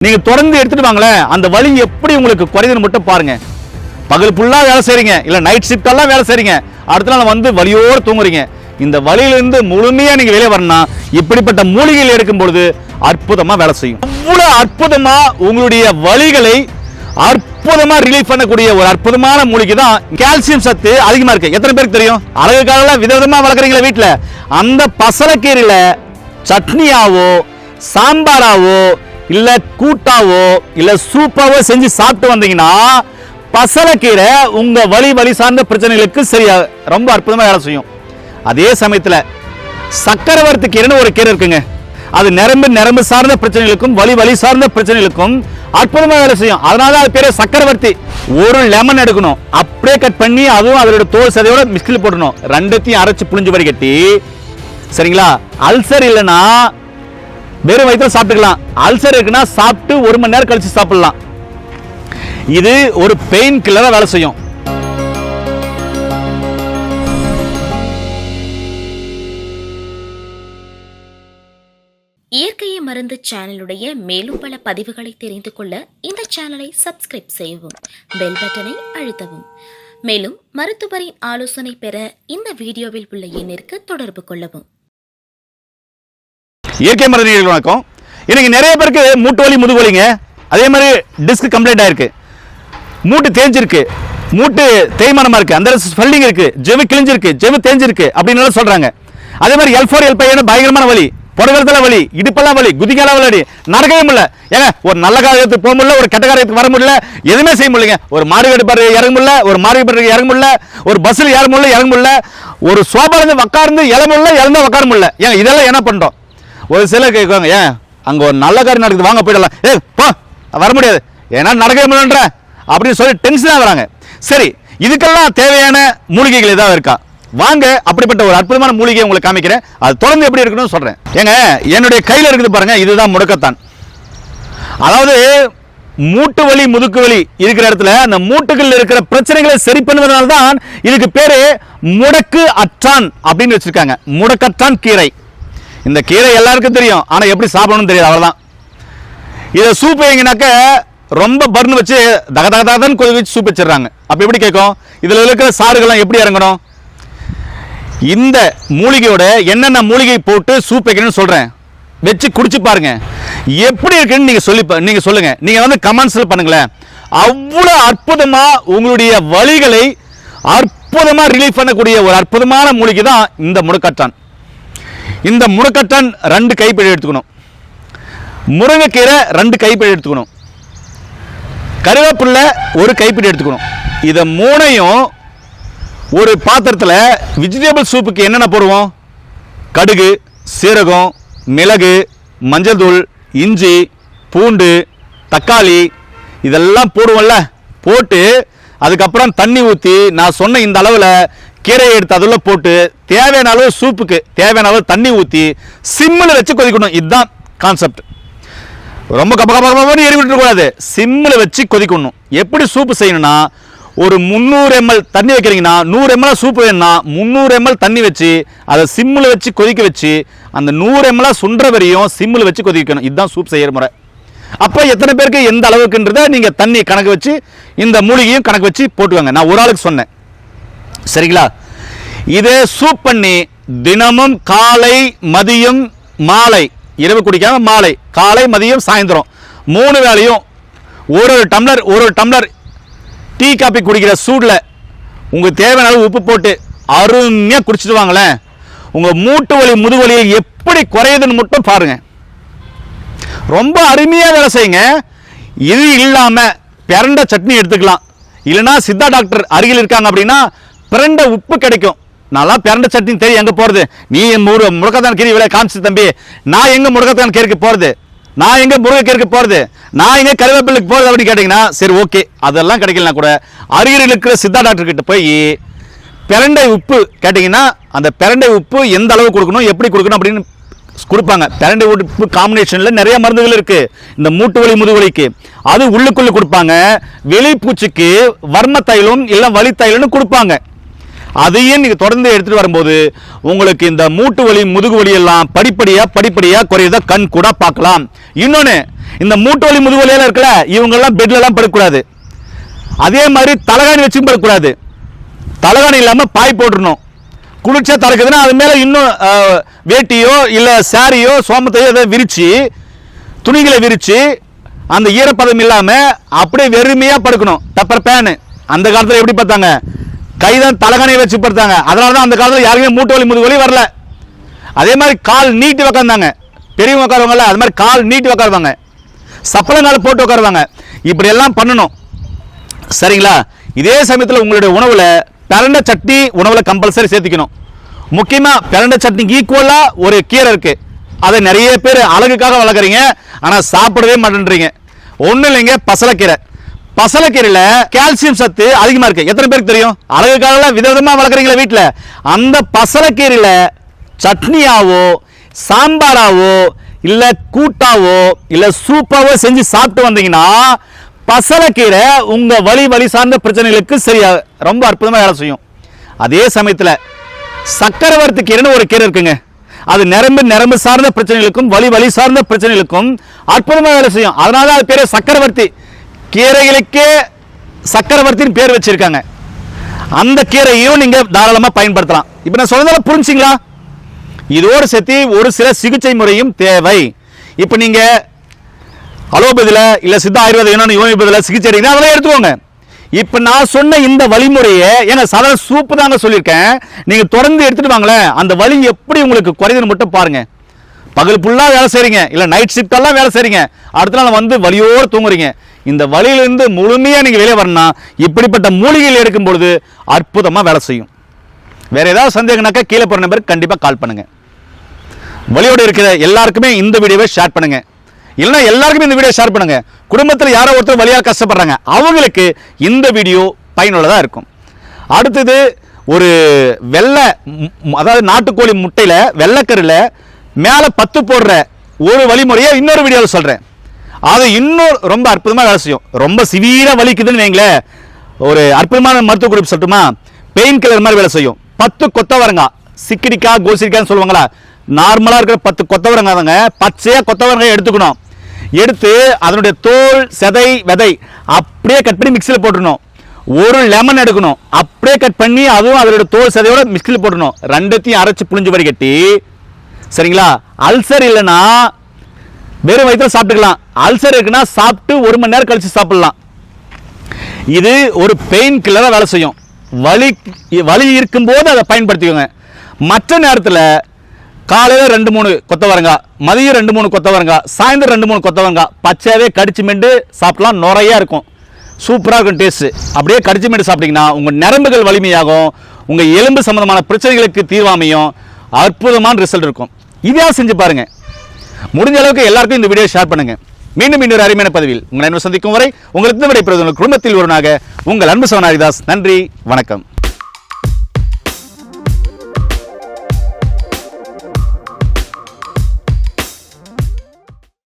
நீங்க தொடர்ந்து எடுத்துட்டு வாங்களேன், அந்த வலி எப்படி உங்களுக்கு குறையுதுன்னு மட்டும் பாருங்க. பகல் ஃபுல்லா வேலை செய்றீங்க, இல்ல நைட் ஷிஃப்ட் எல்லாம் வேலை செய்றீங்க, அடுத்த நாள் வந்து வலியோடு தூங்குறீங்க. இந்த வலியிலிருந்து முழுமையா நீங்க வெளியே வரணும். இப்படிப்பட்ட மூலிகைகள் எடுக்கும் பொழுது அற்புதமா வேலை செய்யும். அவ்வளவு அற்புதமா உங்களுடைய வலிகளை அற்புதமா ரிலீஃப் பண்ணக்கூடிய ஒரு அற்புதமான மூலிகை தான். கால்சியம் சத்து அதிகமா இருக்கு. எத்தனை பேருக்கு தெரியும்? அழகுக்காக விதவிதமா வளர்க்குறீங்களா வீட்டுல, அந்த பசலக்கீரையில சட்னியாவோ சாம்பாராவோ இல்ல கூட்டாவோ இல்ல சூப்பாவோ செஞ்சு சாப்பிட்டு வந்தீங்கன்னா பசலக்கீரை உங்க வலி சார்ந்த பிரச்சனைகளுக்கு சரியா ரொம்ப அற்புதமா வேலை செய்யும். அதே சமயத்துல சக்கரவர்த்தி கீரைன்னு ஒரு கீரை இருக்குங்க, அது நரம்பு சார்ந்த பிரச்சனைகளுக்கும் வலி சார்ந்த பிரச்சனைகளுக்கும் அற்புதமா வேலை செய்யும். அதனால அது பேரு சக்கரவர்த்தி. ஒரு லெமன் எடுக்கணும், அப்படியே கட் பண்ணி அதுவும் அதோட தோல் சதையோட மிக்ஸில் போடணும், ரெண்டத்தையும் அரைச்சு புளிஞ்சு வடிகட்டி, சரிங்களா? அல்சர் இல்லைன்னா வெறும் வயிற்றுல சாப்பிட்டுக்கலாம். அல்சர் இருக்குன்னா சாப்பிட்டு 1 மணி நேரம் கழிச்சு சாப்பிடலாம். இது ஒரு பெயின் கில்லரா வேலை செய்யும். இயற்கையை மருந்து சேனலுடைய மேலும் பல பதிவுகளை தெரிந்து கொள்ள இந்த சேனலை சப்ஸ்கிரைப் செய்யவும், பெல் பட்டனை அழுத்தவும். மேலும் மருத்துவரின் ஆலோசனை பெற இந்த வீடியோவில் உள்ள எண்ணிற்கு தொடர்பு கொள்ளவும். இயற்கை மருந்து வணக்கம். இன்னைக்கு நிறைய பேருக்கு மூட்டு வலி முதுகு வலிங்க, அதே மாதிரி டிஸ்க் கம்ப்ளைண்ட் ஆயிருக்கு, மூட்டு தேஞ்சிருக்கு, மூட்டு தேய்மானமா இருக்கு, அந்த ஸ்வெல்லிங் இருக்கு, ஜெவு கிழிஞ்சிருக்கு, ஜெவு தேஞ்சிருக்கு அப்படின்னு சொல்றாங்க. அதே மாதிரி L4 L5 பயங்கரமான வலி, புடகத்துல வலி, இடுப்பெல்லாம் வலி, குதிக்கால வலி, நடக்கவே முடியல. ஏங்க ஒரு நல்ல காரியத்துக்கு போக முடியல, ஒரு கெட்ட காரியத்துக்கு வர முடியல, எதுவுமே செய்ய முடியல. ஒரு மாறுகாடு பாரு இறங்க முடியல, ஒரு மாறுகாடு இறங்க முடியல, ஒரு பஸ்ஸில் ஏற முடியல, இறங்க முடியல, ஒரு சோபால இருந்து உட்கார்ந்து எழ முடியல, இழந்தா உட்கார முடியல. ஏங்க இதெல்லாம் என்ன பண்றோம்? ஒரு சிலர் கேட்குவாங்க, ஏன் அங்க ஒரு நல்ல காரியம் நடக்குது வாங்க போயிடலாம், போ வர முடியாது, ஏன்னா நடக்கவே முடியலன்ற அப்படின்னு சொல்லி டென்ஷனா வராங்க. சரி, இதுக்கெல்லாம் தேவையான மூலிகைகள் ஏதாவது இருக்கா? வாங்க அப்படிப்பட்ட ஒரு அற்புதமான மூலிகையை உங்களுக்கு காமிக்கிறேன். அது தொடர்ந்து எப்படி இருக்கணும்னு சொல்றேன். ஏங்க என்னுடைய கையில இருக்குது பாருங்க, இதுதான் முடக்கத்தான். அதாவது மூட்டு வலி முதுக்கு வலி இருக்கிற இடத்துல அந்த மூட்டுகள் இருக்கிற பிரச்சனைகளை சரி பண்ணுவதனால தான் இதுக்கு பேரு முடக்கு அற்றான் அப்படின்னு வச்சிருக்காங்க. முடக்கத்தான் கீரை. இந்த கீரை எல்லாருக்கும் தெரியும், ஆனா எப்படி சாப்பிடணும்னு தெரியாது, அவ்வளவுதான். இதை சூப் வைங்கனாக்க ரொம்ப பர்ன் வச்சு தகதகதான் கொதி வச்சு சூப் வச்சிடறாங்க. அப்ப எப்படி கேட்கும்? இதுல இருக்கிற சாறுகள்லாம் எப்படி இறங்கணும்? இந்த மூலிகையோட என்னென்ன மூலிகை போட்டு சூப் வைக்கணும்னு சொல்றேன், வச்சு குடிச்சு பாருங்க, எப்படி இருக்குன்னு நீங்க சொல்லுங்க. நீங்க வந்து கமெண்ட்ஸ்ல பண்ணுங்களேன். அவ்வளவு அற்புதமா உங்களுடைய வலிகளை அற்புதமா ரிலீஃப் பண்ணக்கூடிய ஒரு அற்புதமான மூலிகை தான் இந்த முடக்கத்தான். இந்த முடக்கத்தான் 2 கைப்பிடி எடுத்துக்கணும், முருங்கைக்கீரை 2 கைப்பிடி எடுத்துக்கணும், கருவேப்பிலை 1 கைப்பிடி எடுத்துக்கணும். இதை 3ஐயும் ஒரு பாத்திரத்தில் வெஜிடபிள் சூப்புக்கு என்னென்ன போடுவோம்? கடுகு, சீரகம், மிளகு, மஞ்சள் தூள், இஞ்சி, பூண்டு, தக்காளி இதெல்லாம் போடுவோம்ல. போட்டு அதுக்கப்புறம் தண்ணி ஊற்றி நான் சொன்ன இந்த அளவில் கீரையை எடுத்து அதில் போட்டு தேவையான அளவு சூப்புக்கு தேவையான அளவு தண்ணி ஊற்றி சிம்மில் வச்சு கொதிக்கணும். இதுதான் கான்செப்ட். ரொம்ப கப்பகப்பன்னு எரி விட்டுக்கூடாது, சிம்மில் வச்சு கொதிக்கணும். எப்படி சூப்பு செய்யணும்னா, ஒரு 300 ml தண்ணி வைக்கிறீங்கன்னா 100 ml சூப்பு வேணும்னா 300 ml தண்ணி வச்சு அதை சிம்மில் வச்சு கொதிக்க வச்சு அந்த 100 ml சுன்ற வரையும் சிம்மில் வச்சு கொதிக்கணும். இதுதான் சூப் செய்கிற முறை. அப்போ எத்தனை பேருக்கு எந்த அளவுக்குன்றதை நீங்கள் தண்ணி கணக்கு வச்சு இந்த மூலிகையும் கணக்கு வச்சு போட்டுவாங்க. நான் ஒரு ஆளுக்கு சொன்னேன், சரிங்களா? இதை சூப் பண்ணி தினமும் காலை மதியம் மாலை, இரவு குடிக்காம மாலை, காலை மதியம் சாயந்தரம் 3 வேளையும் ஒரு டம்ளர் டீ காப்பி குடிக்கிற சூடில் உங்களுக்கு தேவையான அளவு உப்பு போட்டு அருமையாக குடிச்சிட்டு வாங்களேன். உங்கள் மூட்டு வலி முதுவலியை எப்படி குறையுதுன்னு மட்டும் பாருங்க. ரொம்ப அருமையாக வேலை செய்யுங்க. இது இல்லாமல் பிரண்ட சட்னி எடுத்துக்கலாம், இல்லைன்னா சித்தா டாக்டர் அருகில் இருக்காங்க அப்படின்னா பிரண்ட உப்பு கிடைக்கும். நான்லாம் பிரண்ட சட்னி தெரியும் எங்கே போகிறது. நீ முடக்கத்தான் கீரை விலை காமிச்சு தம்பி, நான் எங்கே முடக்கத்தான் கீரைக்கு போகிறது, நான் எங்கே முருங்கைக்கீரைக்கு போகிறது, நான் எங்கே கருவேப்பிலைக்கு போகிறது அப்படின்னு கேட்டிங்கன்னா சரி ஓகே, அதெல்லாம் கிடைக்கலனா கூட அருகில் இருக்கிற சித்தா டாக்டர் கிட்ட போய் பிரண்டை உப்பு கேட்டிங்கன்னா அந்த பிரண்டை உப்பு எந்த அளவு கொடுக்கணும், எப்படி கொடுக்கணும் அப்படின்னு கொடுப்பாங்க. பிரண்டை உப்பு காம்பினேஷனில் நிறைய மருந்துகள் இருக்குது. இந்த மூட்டு வலி முதுவலிக்கு அது உள்ளுக்குள்ளே கொடுப்பாங்க. வெளிப்பூச்சிக்கு வர்ம தைலம் இல்லை வலி தைலம்னு கொடுப்பாங்க. அதையும் நீங்க தொடர்ந்து எடுத்துட்டு வரும்போது உங்களுக்கு இந்த மூட்டு வலி முதுகு வலி எல்லாம் படிப்படியா குறையத கண் கூட பார்க்கலாம். இன்னொன்னு, இந்த மூட்டு வலி முதுகு வலியெல்லாம் இருக்குல்ல, இவங்கெல்லாம் பெட்லலாம் படுக்கக்கூடாது. அதே மாதிரி தலகாணி வச்சும் படுக்கக்கூடாது. தலகாணி இல்லாமல் பாய் போட்டுடணும். குளிர்ச்சா தறக்குதுன்னா அது மேலே இன்னும் வேட்டியோ இல்லை சாரியோ சோமத்தையோ எதை விரித்து துணிகளை விரித்து அந்த ஈரப்பதம் இல்லாமல் அப்படியே வெறுமையாக படுக்கணும். டப்பர் பேனு அந்த காலத்தில் எப்படி பார்த்தாங்க? கைதான் தலகாணியை வச்சு படுத்தாங்க. அதனால தான் அந்த காலத்தில் யாருக்குமே மூட்டு வலி முதுகு வலி வரல. அதே மாதிரி கால் நீட்டி உக்காந்தாங்க. பெரியவங்க உட்காருவாங்கல்ல, அது மாதிரி கால் நீட்டி உட்காருவாங்க. சப்பளங்கால போட்டு உட்காருவாங்க. இப்படி எல்லாம் பண்ணணும். சரிங்களா? இதே சமயத்தில் உங்களுடைய உணவில் பிரண்டை சட்னி உணவில் கம்பல்சரி சேர்த்துக்கணும். முக்கியமாக பிரண்டை சட்னிக்கு ஈக்குவலாக ஒரு கீரை இருக்குது. அதை நிறைய பேர் அழகுக்காக வளர்க்குறீங்க, ஆனால் சாப்பிடவே மாட்டேன்றீங்க. ஒன்றும் இல்லைங்க, பசலைக்கீரை. பசலைக்கீரையில் கால்சியம் சத்து அதிகமாக இருக்குது. எத்தனை பேருக்கு தெரியும்? அழகுக்காக விதவிதமாக வளர்க்குறீங்களா வீட்டில்? அந்த பசலைக்கீரையில் சட்னியாவோ சாம்பாராவோ இல்லை கூட்டாவோ இல்லை சூப்பாவோ செஞ்சு சாப்பிட்டு வந்தீங்கன்னா பசலைக்கீரை உங்கள் வலி சார்ந்த பிரச்சனைகளுக்கு சரியாக ரொம்ப அற்புதமாக வேலை செய்யும். அதே சமயத்தில் சக்கரவர்த்தி கீரைன்னு ஒரு கீரை இருக்குங்க. அது நரம்பு சார்ந்த பிரச்சனைகளுக்கும் வலி சார்ந்த பிரச்சனைகளுக்கும் அற்புதமாக வேலை செய்யும். அதனால அது பேர் சக்கரவர்த்தி. கீரைகளுக்கே சக்கரவர்த்தின்னு பேர் வச்சிருக்காங்க. அந்த கீரையும் நீங்கள் தாராளமாக பயன்படுத்தலாம். இப்போ நான் சொன்னதால புரிஞ்சிங்களா? இதோடு சேர்த்து ஒரு சில சிகிச்சை முறையும் தேவை. இப்போ நீங்கள் அலோபதியில் இல்லை சித்த ஆயுர்வேத யோனிபதியில் சிகிச்சை எடுக்கணும், அதெல்லாம் எடுத்துக்கோங்க. இப்போ நான் சொன்ன இந்த வழிமுறையை ஏங்க சாதாரண சூப்பு தாங்க சொல்லியிருக்கேன். நீங்கள் தொடர்ந்து எடுத்துட்டு வாங்களேன். அந்த வலி எப்படி உங்களுக்கு குறையுதுன்னு மட்டும் பாருங்க. பகல் ஃபுல்லாக வேலை செய்கிறீங்க, இல்லை நைட் ஷிஃப்டெல்லாம் வேலை செய்கிறீங்க, அடுத்த நாள் வந்து வலியோடு தூங்குறீங்க. இந்த வலியிலிருந்து முழுமையாக நீங்கள் வெளியே வரணும்னா இப்படிப்பட்ட மூலிகைகள் எடுக்கும் பொழுது அற்புதமாக வேலை செய்யும். வேற ஏதாவது சந்தேகம்னாக்கா கீழே போகிற நம்பருக்கு கண்டிப்பாக கால் பண்ணுங்க. வலியோடு இருக்கிற எல்லாருக்குமே இந்த வீடியோவை ஷேர் பண்ணுங்க. இல்லைன்னா எல்லாருக்குமே இந்த வீடியோ ஷேர் பண்ணுங்க. குடும்பத்தில் யாரோ ஒருத்தர் வலியாக கஷ்டப்படுறாங்க, அவங்களுக்கு இந்த வீடியோ பயனுள்ளதாக இருக்கும். அடுத்தது ஒரு வெள்ளை, அதாவது நாட்டுக்கோழி முட்டையில் வெள்ளைக்கரில் மேலே 10 போடுற ஒரு வழிமுறையை இன்னொரு வீடியோவில் சொல்கிறேன். அது இன்னும் ரொம்ப அற்புதமாக வேலை செய்யும். ரொம்ப சிவியராக வலிக்குதுன்னு வைங்களேன், ஒரு அற்புதமான மருத்துவ குறிப்பு சொல்லட்டுமா? பெயின் கில்லர் மாதிரி வேலை செய்யும். 10 கொத்தவரங்காய், சிக்கிடிக்காய் கோசிரிக்காய்னு சொல்லுவாங்களா, நார்மலாக இருக்கிற 10 கொத்தவரங்காய் தாங்க. பச்சையாக கொத்தவரங்காய் எடுத்துக்கணும். எடுத்து அதனுடைய தோல் செதை விதை அப்படியே கட் பண்ணி மிக்சியில் போட்டுடணும். ஒரு லெமன் எடுக்கணும், அப்படியே கட் பண்ணி அதுவும் அதோட தோல் செதையோட மிக்சியில் போட்டணும். ரெண்டத்தையும் அரைச்சி புளிஞ்சு வடிகட்டி, சரிங்களா? அல்சர் இல்லைன்னா வெறும் வயிற்றுல சாப்பிட்டுக்கலாம். அல்சர் இருக்குன்னா சாப்பிட்டு 1 மணி நேரம் கழிச்சு சாப்பிடலாம். இது ஒரு பெயின் கில்லராக வேலை செய்யும். வலி இருக்கும்போது அதை பயன்படுத்திக்கோங்க. மற்ற நேரத்தில் காலையில் 2-3 கொத்தவரங்காய், மதியம் 2-3 கொத்தவரங்காய், சாயந்தரம் 2-3 கொத்தவரங்காய் பச்சையாகவே கடிச்சு மெண்டு சாப்பிடலாம். நிறையா இருக்கும், சூப்பராக இருக்கும் டேஸ்ட்டு. அப்படியே கடிச்சு மெண்டு சாப்பிட்டீங்கன்னா உங்கள் நரம்புகள் வலிமையாகும், உங்கள் எலும்பு சம்பந்தமான பிரச்சனைகளுக்கு தீர்வாமையும் அற்புதமான ரிசல்ட் இருக்கும். இதையாக செஞ்சு பாருங்க. முடிஞ்ச அளவுக்கு எல்லாருக்கும் இந்த வீடியோ ஷேர் பண்ணுங்க. மீண்டும் இன்னொரு அருமையான பதிவில் உங்களை சந்திக்கும் வரை உங்களுக்கு விடைபெறுவது குடும்பத்தில் ஒருவனாக உங்கள் அன்பு சவன் ஹரிதாஸ். நன்றி, வணக்கம்.